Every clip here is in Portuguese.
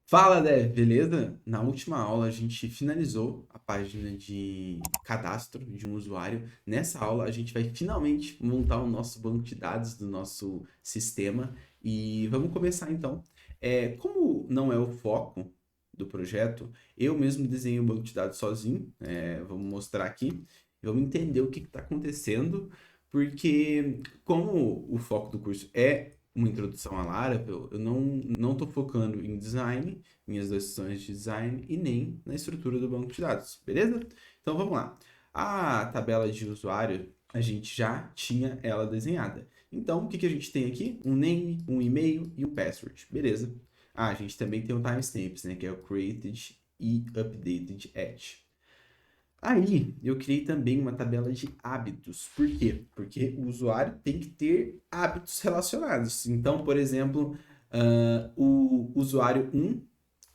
Fala, Dev, beleza? Na última aula a gente finalizou a página de cadastro de um usuário. Nessa aula a gente vai finalmente montar o nosso banco de dados do nosso sistema e vamos começar então. Como não é o foco do projeto, eu mesmo desenhei o banco de dados sozinho. Vamos mostrar aqui, vamos entender o que está acontecendo, porque como o foco do curso é uma introdução à Laravel, eu não estou focando em design, minhas decisões de design e nem na estrutura do banco de dados, beleza? Então vamos lá. A tabela de usuário, a gente já tinha ela desenhada. Então, o que que a gente tem aqui? Um name, um e-mail e um password, beleza? A gente também tem o timestamps, né, que é o created e updated at. Aí, eu criei também uma tabela de hábitos. Por quê? Porque o usuário tem que ter hábitos relacionados. Então, por exemplo, o usuário um,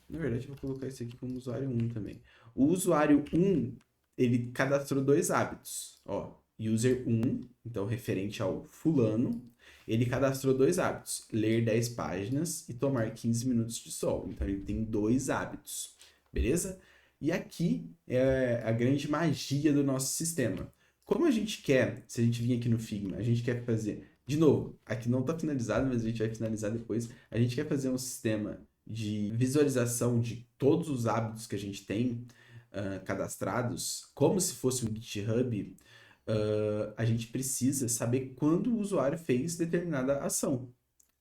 na verdade, eu vou colocar isso aqui como usuário um também. O usuário um, ele cadastrou dois hábitos. Ó, user um, então referente ao fulano, ele cadastrou dois hábitos: ler 10 páginas e tomar 15 minutos de sol. Então, ele tem dois hábitos, beleza? E aqui é a grande magia do nosso sistema. Como a gente quer, se a gente vir aqui no Figma, a gente quer fazer, de novo, aqui não está finalizado, mas a gente vai finalizar depois. A gente quer fazer um sistema de visualização de todos os hábitos que a gente tem cadastrados, como se fosse um GitHub. A gente precisa saber quando o usuário fez determinada ação.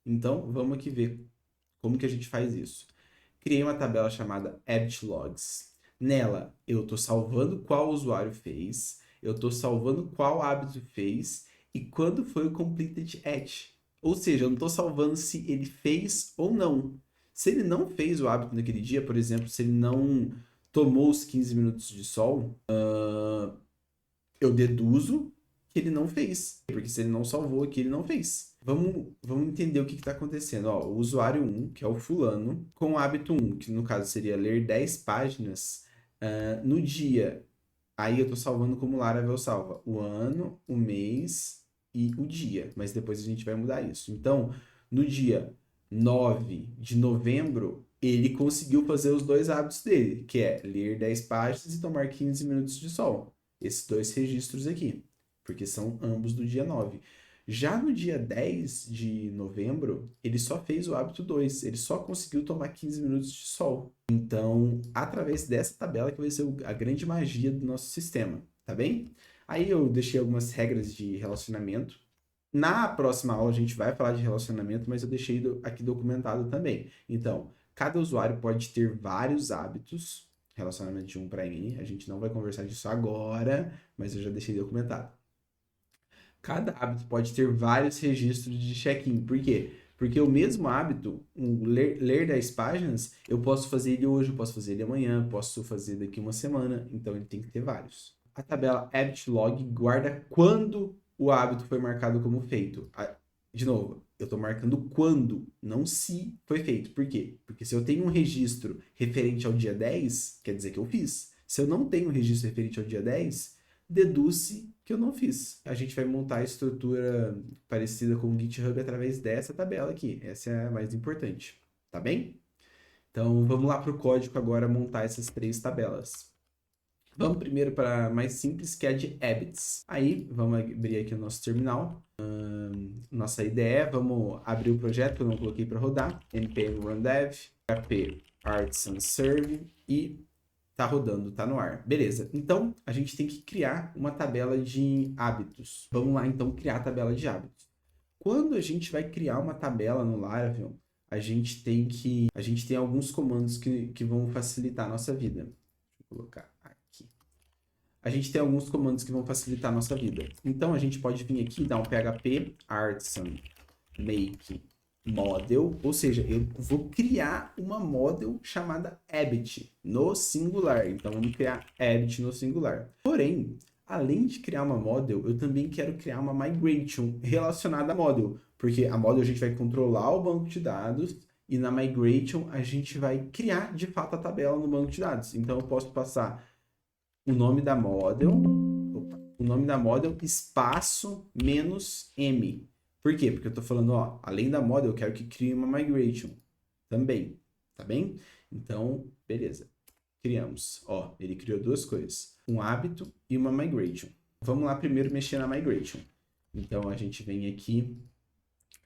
Então, vamos aqui ver como que a gente faz isso. Criei uma tabela chamada Habit Logs. Nela, eu estou salvando qual usuário fez, eu estou salvando qual hábito fez e quando foi o completed at. Ou seja, eu não estou salvando se ele fez ou não. Se ele não fez o hábito naquele dia, por exemplo, se ele não tomou os 15 minutos de sol, eu deduzo que ele não fez. Porque se ele não salvou aqui, ele não fez. Vamos entender o que está acontecendo. Ó, o usuário um, que é o fulano, com o hábito um, que no caso seria ler 10 páginas no dia. Aí eu estou salvando como Laravel salva o ano, o mês e o dia. Mas depois a gente vai mudar isso. Então, no dia 9 de novembro, ele conseguiu fazer os dois hábitos dele, que é ler 10 páginas e tomar 15 minutos de sol. Esses dois registros aqui, porque são ambos do dia 9. Já no dia 10 de novembro, ele só fez o hábito 2, ele só conseguiu tomar 15 minutos de sol. Então, através dessa tabela que vai ser a grande magia do nosso sistema, tá bem? Aí eu deixei algumas regras de relacionamento. Na próxima aula a gente vai falar de relacionamento, mas eu deixei aqui documentado também. Então, cada usuário pode ter vários hábitos, relacionamento de um para N. A gente não vai conversar disso agora, mas eu já deixei documentado. Cada hábito pode ter vários registros de check-in. Por quê? Porque o mesmo hábito, ler 10 páginas, eu posso fazer ele hoje, eu posso fazer ele amanhã, posso fazer daqui uma semana, então ele tem que ter vários. A tabela Habit Log guarda quando o hábito foi marcado como feito. De novo, eu estou marcando quando, não se foi feito. Por quê? Porque se eu tenho um registro referente ao dia 10, quer dizer que eu fiz. Se eu não tenho um registro referente ao dia 10, deduz-se que eu não fiz. A gente vai montar a estrutura parecida com o GitHub através dessa tabela aqui. Essa é a mais importante, tá bem? Então vamos lá para o código agora montar essas três tabelas. Vamos primeiro para a mais simples, que é a de habits. Aí vamos abrir aqui o nosso terminal. Nossa IDE, vamos abrir o projeto que eu não coloquei para rodar. npm run dev, php artisan serve e tá rodando, tá no ar. Beleza. Então, a gente tem que criar uma tabela de hábitos. Vamos lá, então, criar a tabela de hábitos. Quando a gente vai criar uma tabela no Laravel, a gente tem alguns comandos que vão facilitar a nossa vida. Deixa eu colocar aqui. A gente tem alguns comandos que vão facilitar a nossa vida. Então, a gente pode vir aqui e dar um php artisan make model, ou seja, eu vou criar uma model chamada habit no singular. Então vamos criar habit no singular. Porém, além de criar uma model, eu também quero criar uma migration relacionada à model, porque a model a gente vai controlar o banco de dados e na migration a gente vai criar de fato a tabela no banco de dados. Então eu posso passar o nome da model, o nome da model espaço menos m. Por quê? Porque eu estou falando, ó, além da model, eu quero que crie uma migration também, tá bem? Então, beleza. Criamos, ó, ele criou duas coisas, um hábito e uma migration. Vamos lá primeiro mexer na migration. Então, a gente vem aqui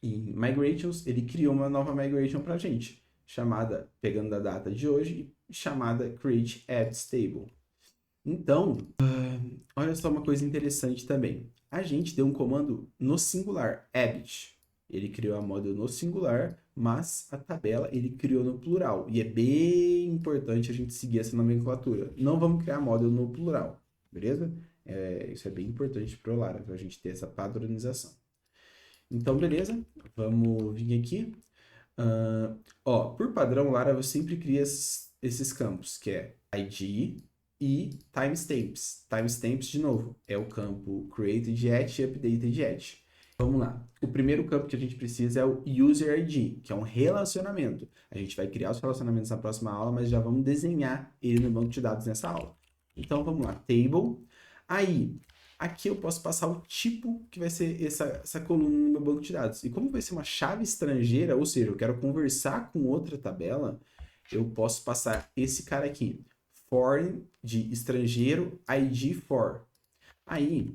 em migrations, ele criou uma nova migration pra gente, chamada, pegando a data de hoje, chamada create apps table. Então, olha só uma coisa interessante também. A gente deu um comando no singular, habit. Ele criou a model no singular, mas a tabela ele criou no plural. E é bem importante a gente seguir essa nomenclatura. Não vamos criar model no plural, beleza? Isso é bem importante para o Lara, para a gente ter essa padronização. Então, beleza. Vamos vir aqui. Por padrão, Lara, eu sempre cria esses campos, que é ID e timestamps. Timestamps, de novo, é o campo created at e updated at. Vamos lá. O primeiro campo que a gente precisa é o user ID, que é um relacionamento. A gente vai criar os relacionamentos na próxima aula, mas já vamos desenhar ele no banco de dados nessa aula. Então, vamos lá. Table. Aí, aqui eu posso passar o tipo que vai ser essa coluna no meu banco de dados. E como vai ser uma chave estrangeira, ou seja, eu quero conversar com outra tabela, eu posso passar esse cara aqui. Foreign, de estrangeiro, ID for. Aí,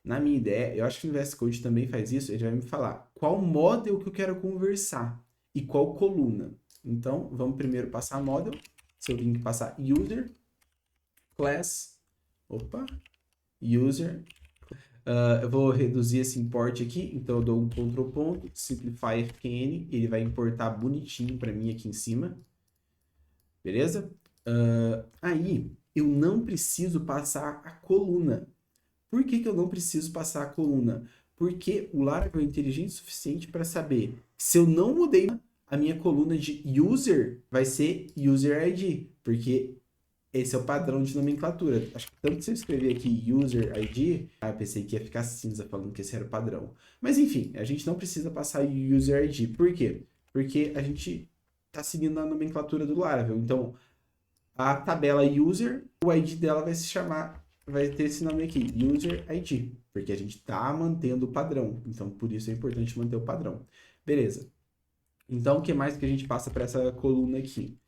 na minha ideia, eu acho que o VS Code também faz isso, ele vai me falar qual model que eu quero conversar e qual coluna. Então, vamos primeiro passar model. Se eu vim passar user, class, user. Eu vou reduzir esse import aqui, então eu dou um Ctrl ponto, simplify fkn, ele vai importar bonitinho para mim aqui em cima. Beleza? Aí, eu não preciso passar a coluna. Por que eu não preciso passar a coluna? Porque o Laravel é inteligente o suficiente para saber que se eu não mudei a minha coluna de user, vai ser user ID, porque esse é o padrão de nomenclatura. Acho que tanto se eu escrever aqui user ID, eu pensei que ia ficar cinza falando que esse era o padrão. Mas enfim, a gente não precisa passar user ID. Por quê? Porque a gente está seguindo a nomenclatura do Laravel. Então, a tabela user, o ID dela vai se chamar, vai ter esse nome aqui, user ID, porque a gente está mantendo o padrão. Então, por isso é importante manter o padrão. Beleza. Então, o que mais que a gente passa para essa coluna aqui?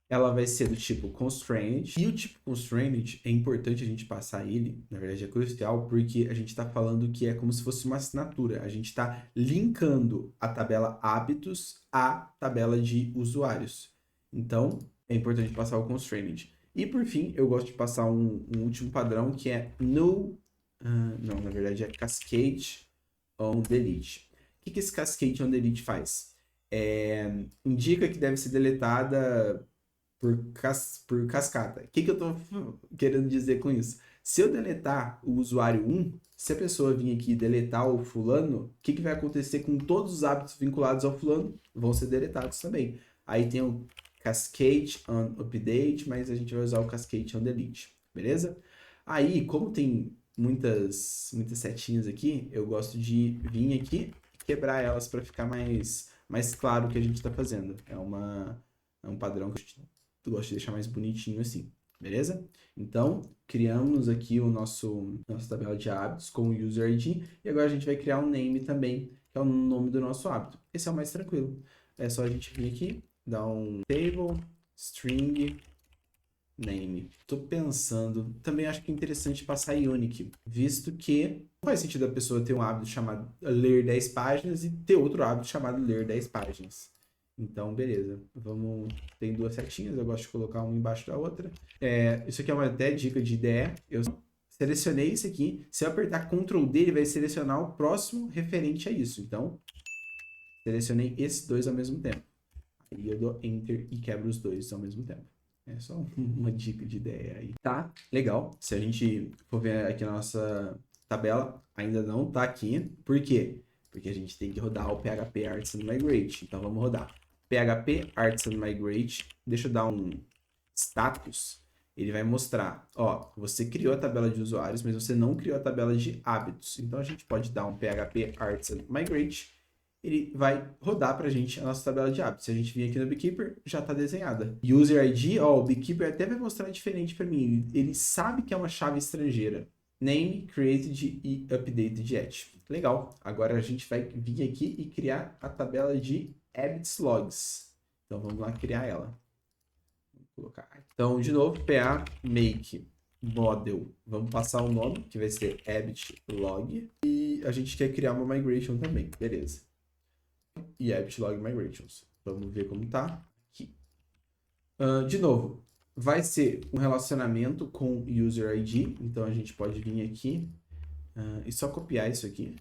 Ela vai ser do tipo constrained. E o tipo constrained, é importante a gente passar ele, na verdade é crucial, porque a gente está falando que é como se fosse uma assinatura. A gente está linkando a tabela hábitos à tabela de usuários. Então, é importante passar o constrained. E por fim, eu gosto de passar um último padrão que é no... não, na verdade é cascade on delete. O que esse cascade on delete faz? Indica que deve ser deletada por cascata. O que eu estou querendo dizer com isso? Se eu deletar o usuário 1, se a pessoa vir aqui deletar o fulano, o que vai acontecer com todos os hábitos vinculados ao fulano? Vão ser deletados também. Aí tem o cascade on update, mas a gente vai usar o cascade on delete, beleza? Aí, como tem muitas setinhas aqui, eu gosto de vir aqui e quebrar elas para ficar mais claro o que a gente está fazendo. É um padrão que eu gosto de deixar mais bonitinho assim, beleza? Então, criamos aqui nossa tabela de hábitos com o user ID e agora a gente vai criar um name também, que é o nome do nosso hábito. Esse é o mais tranquilo. É só a gente vir aqui, dar um table, string, name. Tô pensando, também acho que é interessante passar unique, visto que não faz sentido a pessoa ter um hábito chamado ler 10 páginas e ter outro hábito chamado ler 10 páginas. Então, beleza. Tem duas setinhas, eu gosto de colocar uma embaixo da outra. Isso aqui é uma até dica de IDE. Eu selecionei isso aqui. Se eu apertar Ctrl D, ele vai selecionar o próximo referente a isso. Então, selecionei esses dois ao mesmo tempo. Aí eu dou Enter e quebro os dois ao mesmo tempo. É só uma dica de ideia aí. Tá, legal. Se a gente for ver aqui na nossa tabela, ainda não tá aqui. Por quê? Porque a gente tem que rodar o PHP Artisan Migrate. Então vamos rodar. PHP Artisan Migrate. Deixa eu dar um status. Ele vai mostrar, você criou a tabela de usuários, mas você não criou a tabela de hábitos. Então a gente pode dar um PHP Artisan Migrate. Ele vai rodar pra gente a nossa tabela de hábitos. Se a gente vir aqui no Beekeeper, já está desenhada. User ID, o Beekeeper até vai mostrar diferente para mim. Ele sabe que é uma chave estrangeira. Name, created e updated at. Legal. Agora a gente vai vir aqui e criar a tabela de habits logs. Então vamos lá criar ela. colocar aqui. Então, de novo, PA make model. Vamos passar o nome, que vai ser Abbott Log. E a gente quer criar uma migration também, beleza. E Abbott Log Migrations. Vamos ver como tá aqui. De novo, vai ser um relacionamento com User ID. Então, a gente pode vir aqui e só copiar isso aqui.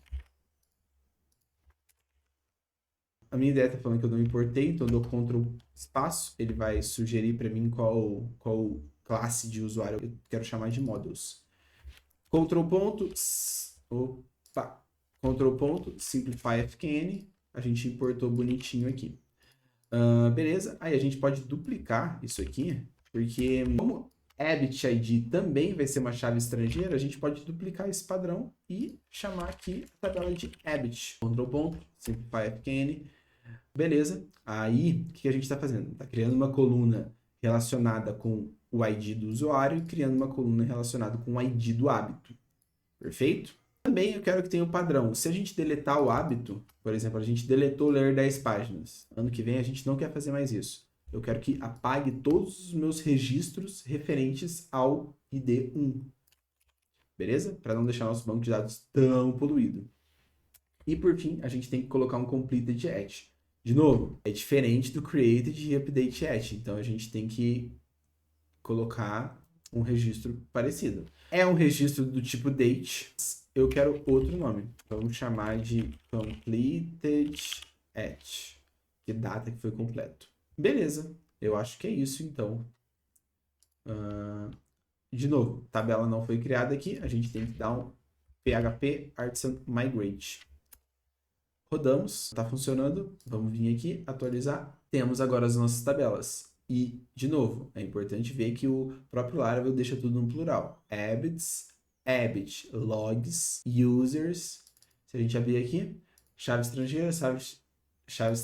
A minha ideia está falando que eu não importei, então eu dou Ctrl espaço. Ele vai sugerir para mim qual classe de usuário eu quero chamar de models. Ctrl ponto, Ctrl ponto, simplify fkn. A gente importou bonitinho aqui. Beleza, aí a gente pode duplicar isso aqui, porque como Abbott ID também vai ser uma chave estrangeira, a gente pode duplicar esse padrão e chamar aqui a tabela de Abbott. Ctrl ponto, simplify fkn. Beleza, aí o que a gente está fazendo? Está criando uma coluna relacionada com o ID do usuário e criando uma coluna relacionada com o ID do hábito. Perfeito? Também eu quero que tenha o padrão. Se a gente deletar o hábito, por exemplo, a gente deletou ler 10 páginas. Ano que vem a gente não quer fazer mais isso. Eu quero que apague todos os meus registros referentes ao ID 1. Beleza? Para não deixar nosso banco de dados tão poluído. E por fim, a gente tem que colocar um completed at. De novo, é diferente do created e update at. Então a gente tem que colocar um registro parecido. É um registro do tipo date. Eu quero outro nome. Vamos chamar de completed at. Que data que foi completo. Beleza. Eu acho que é isso, então. De novo, tabela não foi criada aqui. A gente tem que dar um php artisan migrate. Rodamos. Está funcionando. Vamos vir aqui, atualizar. Temos agora as nossas tabelas. E, de novo, é importante ver que o próprio Laravel deixa tudo no plural. Abbotts, Abbott logs, users. Se a gente abrir aqui, chave estrangeira, chave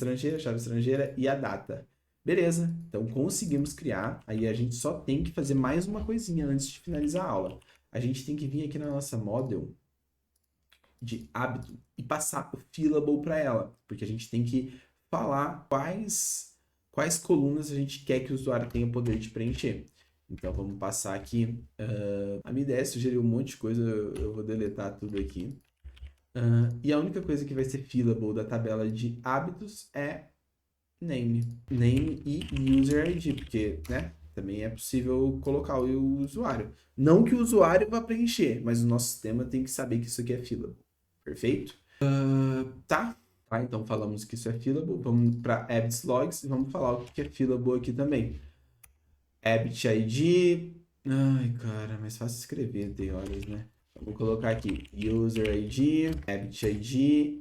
estrangeira e a data. Beleza, então conseguimos criar. Aí a gente só tem que fazer mais uma coisinha antes de finalizar a aula. A gente tem que vir aqui na nossa model de hábito e passar o fillable para ela. Porque a gente tem que falar quais colunas a gente quer que o usuário tenha o poder de preencher. Então, vamos passar aqui. A minha ideia é sugerir um monte de coisa, eu vou deletar tudo aqui. E a única coisa que vai ser fillable da tabela de hábitos é name. Name e user ID, porque, né, também é possível colocar o usuário. Não que o usuário vá preencher, mas o nosso sistema tem que saber que isso aqui é fillable. Perfeito? Tá, então falamos que isso é fillable. Vamos para Abbott logs e vamos falar o que é fillable aqui também. Abbott ID. Ai, cara, mais fácil escrever, tem horas, né? Vou colocar aqui user ID, Abbott ID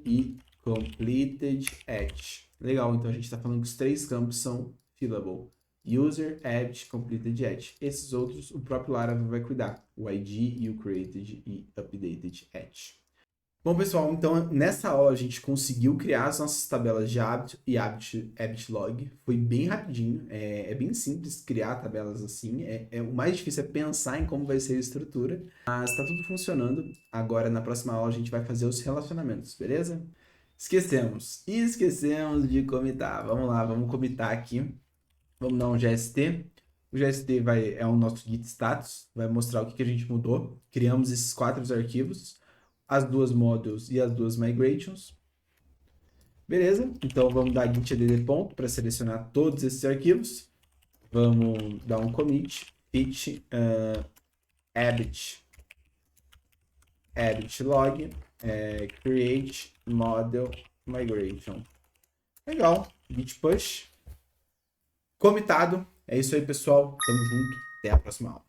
e completed at. Legal, então a gente está falando que os três campos são fillable. User, Abbott, completed at. Esses outros o próprio Laravel vai cuidar. O ID e o created e updated at. Bom, pessoal, então nessa aula a gente conseguiu criar as nossas tabelas de hábito e Abbott log. Foi bem rapidinho, é bem simples criar tabelas assim. O mais difícil é pensar em como vai ser a estrutura, mas está tudo funcionando. Agora, na próxima aula, a gente vai fazer os relacionamentos, beleza? Esquecemos de comitar. Vamos lá, vamos comitar aqui. Vamos dar um GST. O GST é o nosso git status, vai mostrar o que a gente mudou. Criamos esses 4 arquivos. As duas models e as duas migrations. Beleza? Então vamos dar git add ponto para selecionar todos esses arquivos. Vamos dar um commit fit Abbott log create model migration. Legal. Git push. Comitado. É isso aí, pessoal. Tamo junto. Até a próxima aula.